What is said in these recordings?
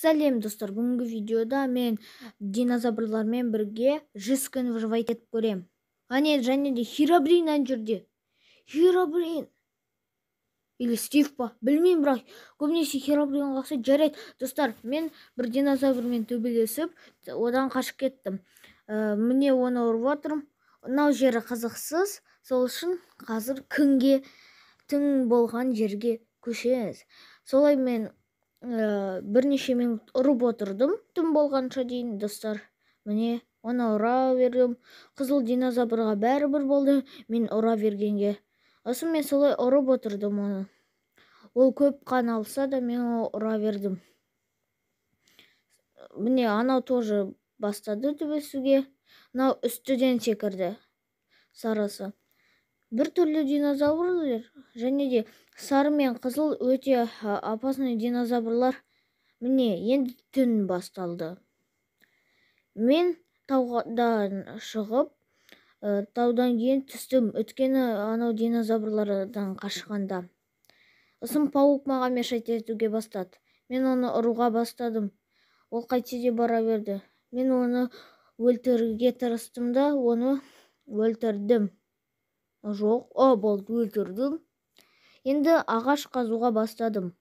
Сәлем достар, бүгінгі видеода мен динозаврлармен бірге 100 күн выживать етіп көрем. Және де Херобрин ана жерде. Херобрин или Стив па, білмеймін, бірақ көбінесе Херобрин қақсы жарайды. Достар, мен бір динозаврмен төбелесіп, одан қашып кеттім. Міне оны ұрып отырмын. Мынау жері қызықсыз, сол үшін қазір күнге түн болған жерге көшеміз. Солай мен бірнеше минут ұрып отырдым, түн болғанша дейін. Достар, міне оны ұра бердім. Қызыл динозаврға бәрібір болды мен ұра бергенге. Осы мен солай ұрып отырдым оны. Ол көп қан алса да мен ұра бердім. Міне анау тоже бастады төбесуге. Мынау үстіден секірді, сарысы. Бір түрлі динозаврлар, және де сары мен қызыл өте опасный динозаврлар. Міне енді түн басталды. Мен таудан шығып, таудан кейін түстім, өткені анау динозаврлардан қашқанда. Сосын паук маған мешать етуге бастады. Мен оны ұруға бастадым. Ол қайтсе де бара берді. Мен оны өлтіруге тырыстым да, оны өлтірдім. Жоқ, болды, өлтірдім. Енді ағаш қазуға бастадым.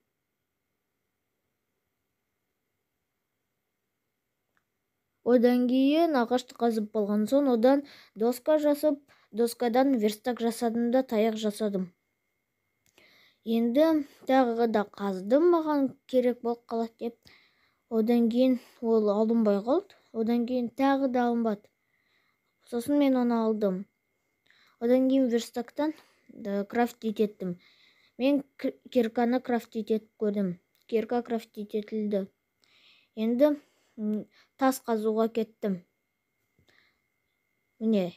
Одан кейін ағашты қазып болған соң, одан доска жасап, доскадан верстак жасадым да таяқ жасадым. Енді тағы да қаздым, маған керек болып қалады деп. Одан кейін ол алынбай қалды. Одан кейін тағы да алынбады. Сосын мен оны алдым. Одан кейін верстактан крафтить еттім. Мен кирканы крафтить етіп көрдім. Кирка крафтить етілді. Енді тас қазуға кеттім. Міне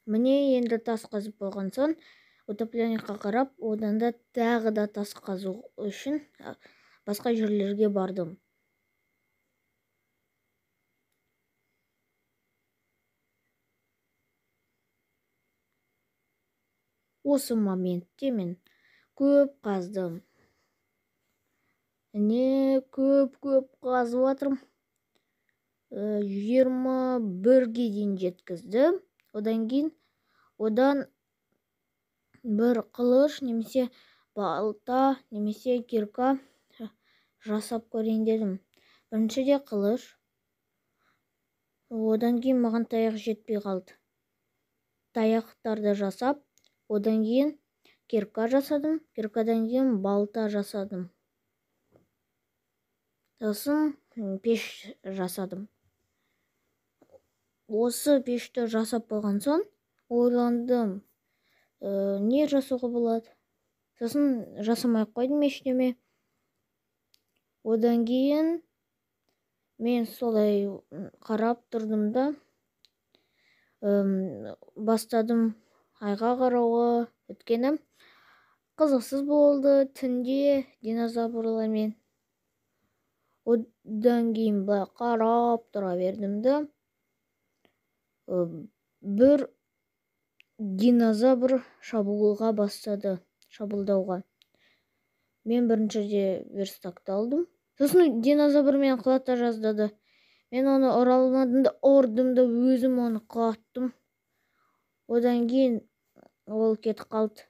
енді тас қазып болған соң, утопленникқа қарап, одан да тағы да тас қазу үшін басқа жерлерге бардым. Осы моментте мен көп қаздым. Не көп қазып жатырмын. 21-ге дейін жеткіздім. Одан кейін бір қылыш немесе балта немесе кирка жасап көрейін дедім. Біріншіде қылыш. Одан кейін маған таяқ жетпей қалды. Таяқтарды жасап, одан кейін кирка жасадым. Киркадан кейін балта жасадым. Сосын пеш жасадым. Осы пешті жасап болған соң, ойландым, не жасауға болады. Сосын жасамай қойдым ештеме. Одан кейін мен солай қарап тұрдым да, бастадым айға қарауға. Өткені қызықсыз болды, түнде динозаврлармен. Одан кейін қарап тұра бердім да, бір динозавр шабуылға бастады, шабуылдауға. Мен біріншіде верстакты алдым. Сосын динозавр мен құлата жаздады. Мен оны ұра алмадым да, ұрдым да, өзім оны құлаттым. Одан кейін ол кетіп қалды.